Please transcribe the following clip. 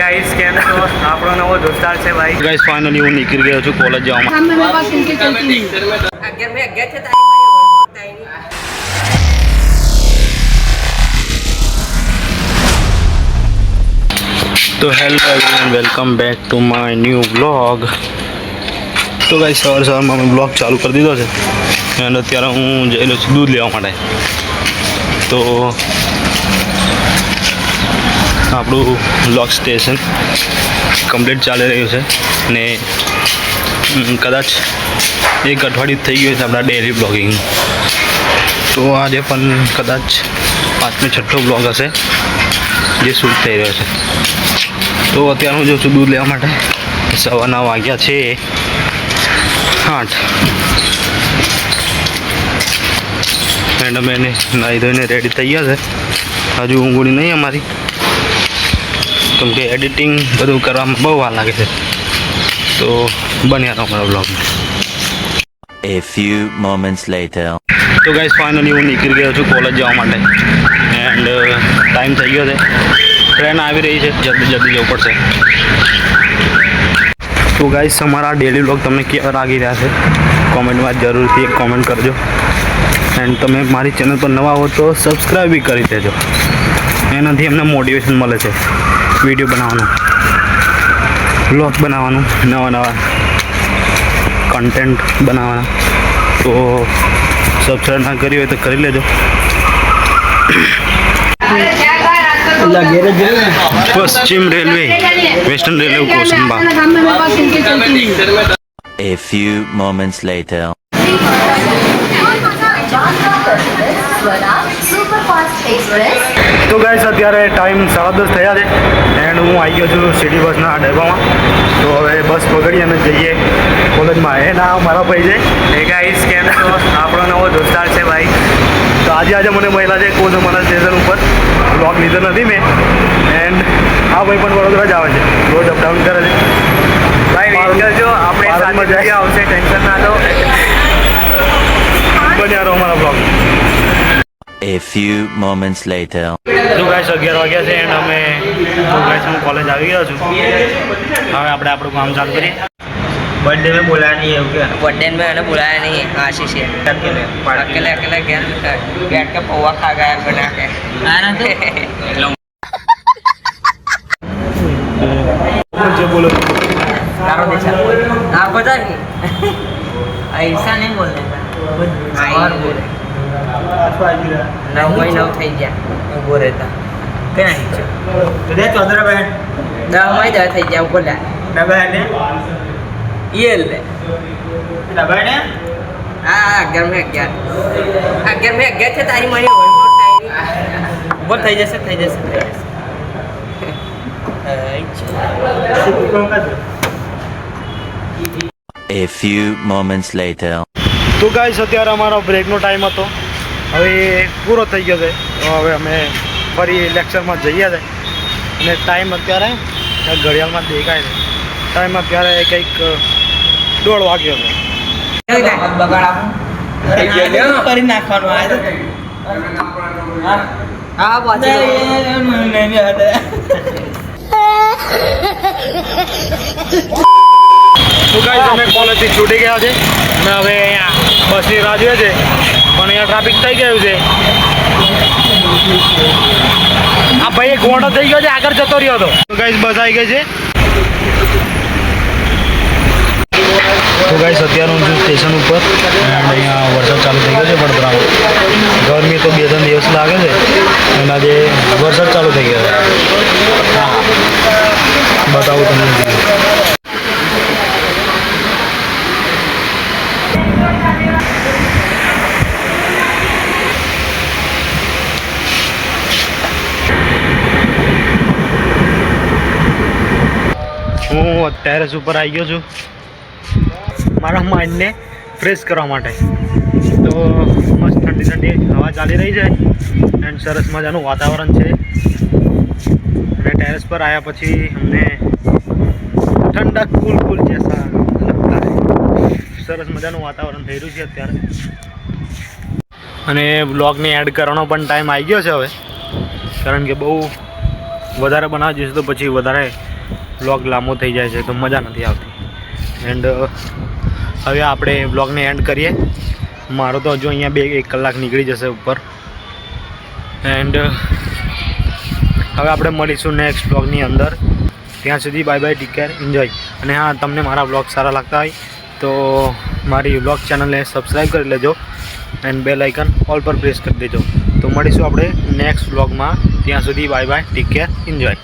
Guys કેમ છો? આપણો નવો દોસ્તાર છે ભાઈ. ગાઈસ ફાઇનલી હું નીકળી ગયો છું કોલેજ જવા માટે. તો hello everyone, welcome back to my new vlog. તો ગાઈસ સવારમાં મેં વ્લોગ ચાલુ કરી દીધો છે અને અત્યારે હું જઈ રહ્યો છું દૂધ લેવા માટે. તો આપણું વ્લોગ સ્ટેશન કમ્પ્લીટ ચાલી રહ્યું છે ને કદાચ એક અઠવાડિયું થઈ ગયું છે આપણા ડેલી બ્લોગિંગ. તો આજે પણ કદાચ 5મી 6થો બ્લોગ હશે જે શૂટ થઈ રહ્યો છે. તો અત્યારે હું જાઉં છું દૂધ લેવા માટે. સવારના વાગ્યા છે 8 એન્ડ અમે નાહી ધોઈને રેડી થઈ ગયા છે. હજુ ઊંઘણી નહીં અમારી, કેમ કે એડિટિંગ બધું કરવામાં બહુ વાર લાગે છે. તો બન્યા રહો અમારા બ્લોગમાં. A few moments later. તો ગાઈસ ફાઇનલી હું નીકળી ગયો છું કોલેજ જવા માટે એન્ડ ટાઈમ થઈ ગયો છે. ટ્રેન આવી રહી છે, જલ્દી જવું પડશે. તો ગાઈસ અમારા ડેલી બ્લોગ તમને કેવા લાગી રહ્યા છે કોમેન્ટમાં જરૂરથી એક કોમેન્ટ કરજો. એન્ડ તમે મારી ચેનલ પર નવા હો તો સબસ્ક્રાઈબ બી કરી દેજો. એનાથી અમને મોટિવેશન મળે છે વિડીયો બનાવવાનું, બ્લોગ બનાવવાનું, નવા કન્ટેન્ટ બનાવવાના. તો સબસ્ક્રાઈબ ના કરી હોય તો કરી લેજો. પશ્ચિમ railway, western railway Kosamba. A few moments later. તો ગાઈસ અત્યારે ટાઈમ 10:30 થયા છે એન્ડ હું આવી ગયો છું સિટી બસના ડબ્બામાં. તો હવે બસ પકડી અને જઈએ કોલેજમાં. એ ના મારા ભાઈ છે. એ ગાઈસ કેમ છો? આપણો નવો દોસ્તાર છે ભાઈ. તો આજે મને મહિલા છે કોસંબાના સ્ટેશન ઉપર. બ્લોગ લીધો નથી મેં. એન્ડ આ ભાઈ પણ વડોદરા જ આવે છે, રોજ અપડાઉન કરે છે. ભાઈ વેઇટ કરજો, આપણે સાથે મજા આવશે, ટેન્શન ના લો. બન્યા રહો અમારા blog. A few moments later. તો ગાઈસ 11 વાગ્યા છે એન્ડ અમે હું કોલેજ આવી ગયો છું. હવે આપણે આપણું કામ ચાલુ કરીએ. बर्थडे में बुलाया नहीं है क्या? बर्थडे में मैंने बुलाया नहीं, आशीष है अकेले अकेले गया बैठ के पौवा खा गया बना के आना जो बोलो तारो देशा आप बता नहीं ऐसा नहीं बोलने का और बोले 9 महीना થઈ ગયા ઉભો રહેતા કે નહીં છો तो दे 14 बहन 10 મહિના થઈ ગયા બોલા ना बहन ने ये ले ना बहन ने આ 11 में ગયા છે તારી મળી હોય બોલ થઈ જશે A few moments later. તો ગાઈસ અત્યારે અમારો બ્રેકનો ટાઈમ હતો, હવે પૂરો થઈ ગયો છે. તો હવે અમે ફરી લેક્ચરમાં જઈએ છે અને ટાઈમ અત્યારે ઘડિયાળમાં દેખાય છે. ટાઈમ અત્યારે કંઈક 1:30 વાગ્યો છે. કરી નાખવાનું હા પાછળ તો ગાઈસ અમે કોલેજથી છૂટી ગયા છે અને હવે અહીંયા બસની રાહ જોઈએ છે, પણ અહીંયા ટ્રાફિક થઈ ગયું છે. આ ભાઈ એક ગોંડો થઈ ગયો છે, આગળ જતો રહ્યો હતો. તો ગાઈસ બસ આવી ગઈ છે. તો ગાઈસ અત્યારે હું છું સ્ટેશન ઉપર એન્ડ અહીંયા વરસાદ ચાલુ થઈ ગયો છે વડોદરામાં. ગરમી તો 2-3 દિવસ લાગે છે અને આજે વરસાદ ચાલુ થઈ ગયો છે. હા બતાવું તમને. હું ટેરેસ ઉપર આવી ગયો છું મારા માઇન્ડને ફ્રેશ કરવા માટે. તો મસ્ત ઠંડી હવા ચાલી રહી છે એન્ડ સરસ મજાનું વાતાવરણ છે. અને ટેરેસ પર આવ્યા પછી અમને ઠંડક કુલ જૈસા લગતા है. સરસ મજાનું વાતાવરણ થઈ રહ્યું છે અત્યારે. અને બ્લોગને એડ કરવાનો પણ ટાઈમ આવી ગયો છે હવે, કારણ કે બહુ વધારે બનાવી જઈશું તો પછી વધારે વ્લોગ લાંબો થઈ જાય છે તો મજા નથી આવતી. એન્ડ હવે આપણે વ્લોગને એન્ડ કરીએ. મારો તો હજુ અહીંયા 1 કલાક નીકળી જશે ઉપર. એન્ડ હવે આપણે મળીશું નેક્સ્ટ વ્લોગની અંદર. ત્યાં સુધી bye bye, take care, enjoy. અને હા, તમને મારા વ્લોગ સારા લાગતા હોય તો મારી વ્લોગ ચેનલને સબસ્ક્રાઈબ કરી લેજો એન્ડ બેલ આઇકન ઓલ પર પ્રેસ કરી દેજો. તો મળીશું આપણે નેક્સ્ટ વ્લોગમાં. ત્યાં સુધી bye bye, take care, enjoy.